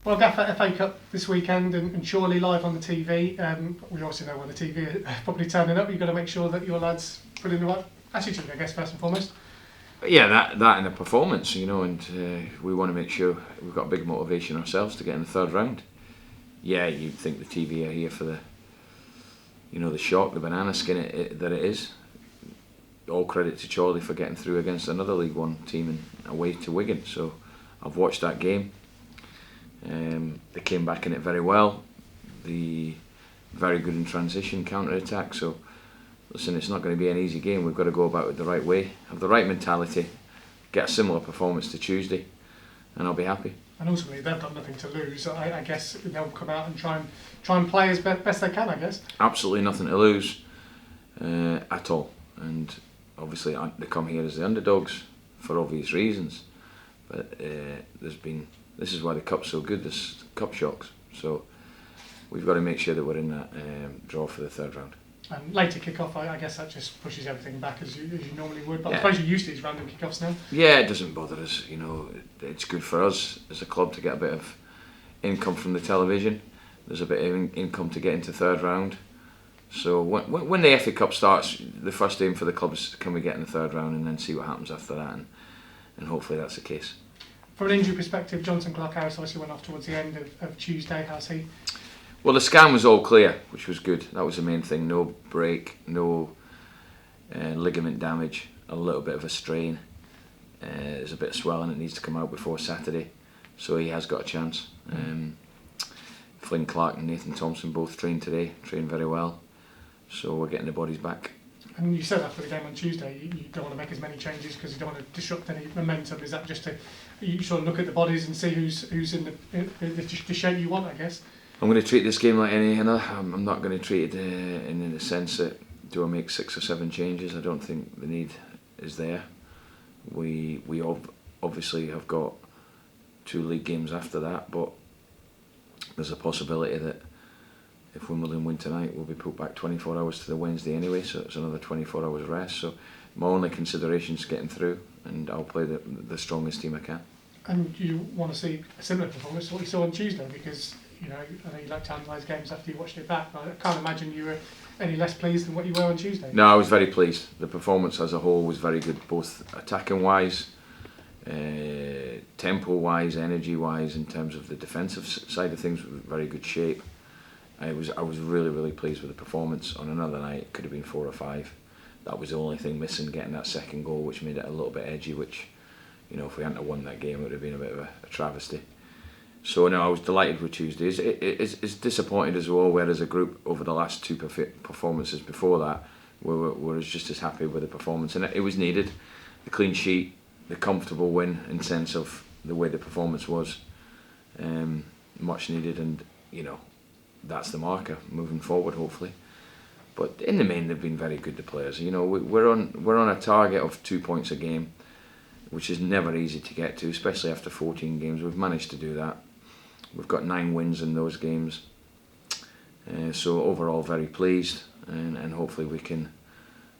Well, Gaffer, FA Cup this weekend and surely live on the TV. We obviously know when the TV is probably turning up. You've got to make sure that your lads put in the right attitude, I guess, first and foremost. Yeah, that and the performance, and we want to make sure we've got a big motivation ourselves to get in the third round. Yeah, you'd think the TV are here for the shock, the banana skin that it is. All credit to Chorley for getting through against another League One team and away to Wigan. So I've watched that game. They came back in it very well. Very good in transition, counter-attack. So listen, it's not going to be an easy game. We've got to go about it the right way, have the right mentality, get a similar performance to Tuesday, and I'll be happy. And ultimately, they've got nothing to lose. I guess they'll come out and try and play as best they can, I guess. Absolutely nothing to lose at all. And obviously, they come here as the underdogs for obvious reasons. But this is why the cup's so good. There's cup shocks. So we've got to make sure that we're in that draw for the third round. And later kick-off, I guess that just pushes everything back as you normally would. But yeah. I suppose you're used to these random kick-offs now. Yeah, it doesn't bother us. It's good for us as a club to get a bit of income from the television. There's a bit of income to get into third round. So when the FA Cup starts, the first aim for the club is can we get in the third round and then see what happens after that. And hopefully that's the case. From an injury perspective, Jonson Clarke-Harris obviously went off towards the end of Tuesday. How's he? Well, the scan was all clear, which was good. That was the main thing. No break, no ligament damage, a little bit of a strain. There's a bit of swelling that needs to come out before Saturday. So he has got a chance. Flynn Clark and Nathan Thompson both trained today, trained very well. So we're getting the bodies back. And you said after the game on Tuesday, you don't want to make as many changes because you don't want to disrupt any momentum. Is that just you sort of look at the bodies and see who's in the shape you want, I guess? I'm going to treat this game like any other. I'm not going to treat it in the sense that do I make 6 or 7 changes. I don't think the need is there. We obviously have got 2 league games after that, but there's a possibility that if Wimbledon win tonight, we'll be put back 24 hours to the Wednesday anyway, so it's another 24 hours rest. So my only consideration is getting through, and I'll play the strongest team I can. And you want to see a similar performance to what you saw on Tuesday, because I know you like to analyse games after you watched it back, but I can't imagine you were any less pleased than what you were on Tuesday. No, I was very pleased. The performance as a whole was very good, both attacking wise, tempo wise, energy wise. In terms of the defensive side of things, very good shape. I was really, really pleased with the performance. On another night, it could have been 4 or 5. That was the only thing missing, getting that second goal, which made it a little bit edgy, which, if we hadn't won that game, it would have been a bit of a travesty. So no, I was delighted with Tuesday. It's disappointed as well, whereas a group over the last 2 performances before that were just as happy with the performance, and it was needed. The clean sheet, the comfortable win in sense of the way the performance was, much needed, and that's the marker moving forward, hopefully. But in the main, they've been very good, the players. We're on a target of 2 points a game, which is never easy to get to, especially after 14 games. We've managed to do that. We've got 9 wins in those games. So overall, very pleased, and hopefully we can,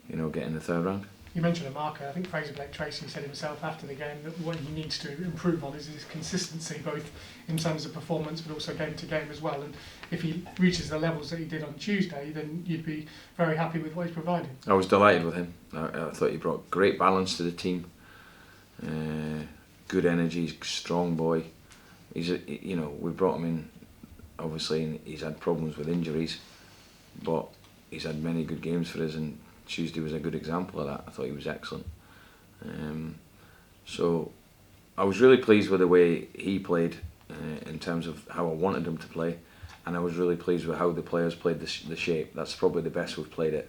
get in the third round. You mentioned a marker. I think Fraser Blake-Tracy said himself after the game that what he needs to improve on is his consistency, both in terms of performance but also game to game as well. And if he reaches the levels that he did on Tuesday, then you'd be very happy with what he's providing. I was delighted with him. I thought he brought great balance to the team. Good energy, strong boy. We brought him in, obviously, and he's had problems with injuries, but he's had many good games for us, and Tuesday was a good example of that. I thought he was excellent. So I was really pleased with the way he played in terms of how I wanted him to play, and I was really pleased with how the players played the shape. That's probably the best we've played it,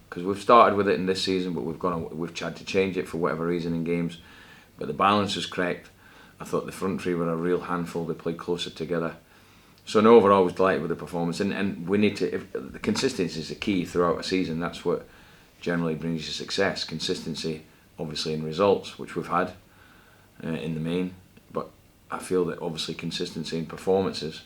because we've started with it in this season, but we've had to change it for whatever reason in games. But the balance was correct. I thought the front 3 were a real handful. They played closer together. So overall, I was delighted with the performance, and we need to. The consistency is the key throughout a season. That's what generally brings you success. Consistency, obviously, in results, which we've had in the main, but I feel that obviously consistency in performances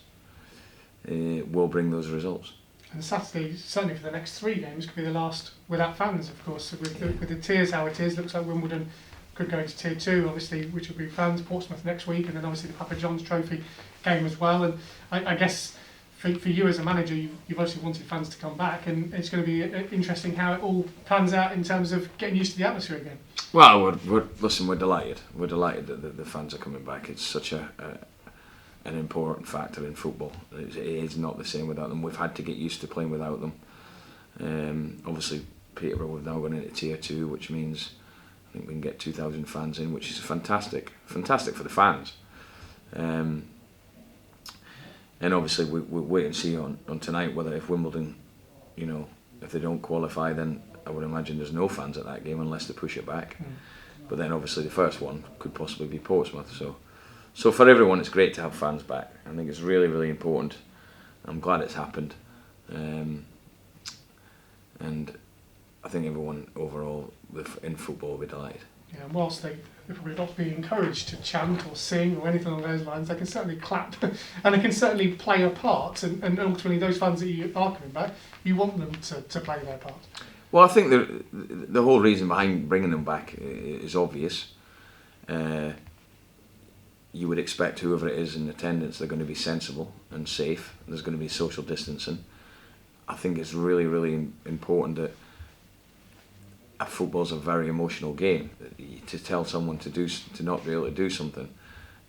will bring those results. And Saturday, certainly for the next 3 games, could be the last without fans, of course. So with the tiers how it is, looks like Wimbledon could go into Tier 2, obviously, which will be fans. Portsmouth next week, and then obviously the Papa John's Trophy game as well. And I guess for you as a manager, you've obviously wanted fans to come back, and it's going to be interesting how it all pans out in terms of getting used to the atmosphere again. Well, we're delighted. We're delighted that the fans are coming back. It's such an important factor in football. It is not the same without them. We've had to get used to playing without them. Obviously, Peterborough, we've now gone into Tier 2, which means I think we can get 2,000 fans in, which is fantastic for the fans. And obviously we'll wait and see on tonight whether if Wimbledon, if they don't qualify, then I would imagine there's no fans at that game unless they push it back. But then obviously the first one could possibly be Portsmouth. So for everyone, it's great to have fans back. I think it's really, really important. I'm glad it's happened. And I think everyone overall in football will be delighted. Yeah, and whilst they're probably not being encouraged to chant or sing or anything along those lines, they can certainly clap and they can certainly play a part. And ultimately, those fans that you are coming back, you want them to play their part. Well, I think the whole reason behind bringing them back is obvious. You would expect whoever it is in attendance, they're going to be sensible and safe. There's going to be social distancing. I think it's really, really important that football's a very emotional game. To tell someone to not be able to do something,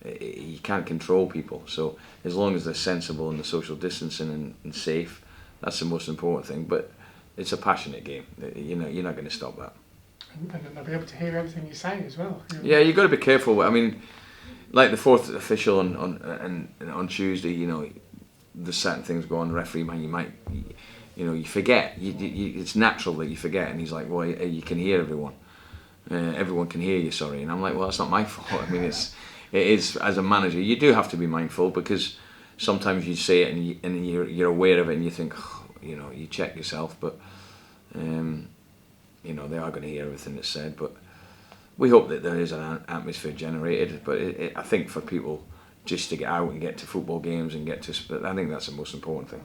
you can't control people. So as long as they're sensible and the social distancing and safe, that's the most important thing. But it's a passionate game. You're not going to stop that. And then they'll be able to hear everything you're saying as well. Yeah, you've got to be careful. I mean, like the fourth official on Tuesday, there's certain things go on. Referee, man, you might. You forget. It's natural that you forget. And he's like, well, you can hear everyone. Everyone can hear you, sorry. And I'm like, well, that's not my fault. I mean, it is, as a manager, you do have to be mindful because sometimes you say it and you're aware of it and you think, you check yourself. But, they are going to hear everything that's said. But we hope that there is an atmosphere generated. But I think for people just to get out and get to football games and I think that's the most important thing.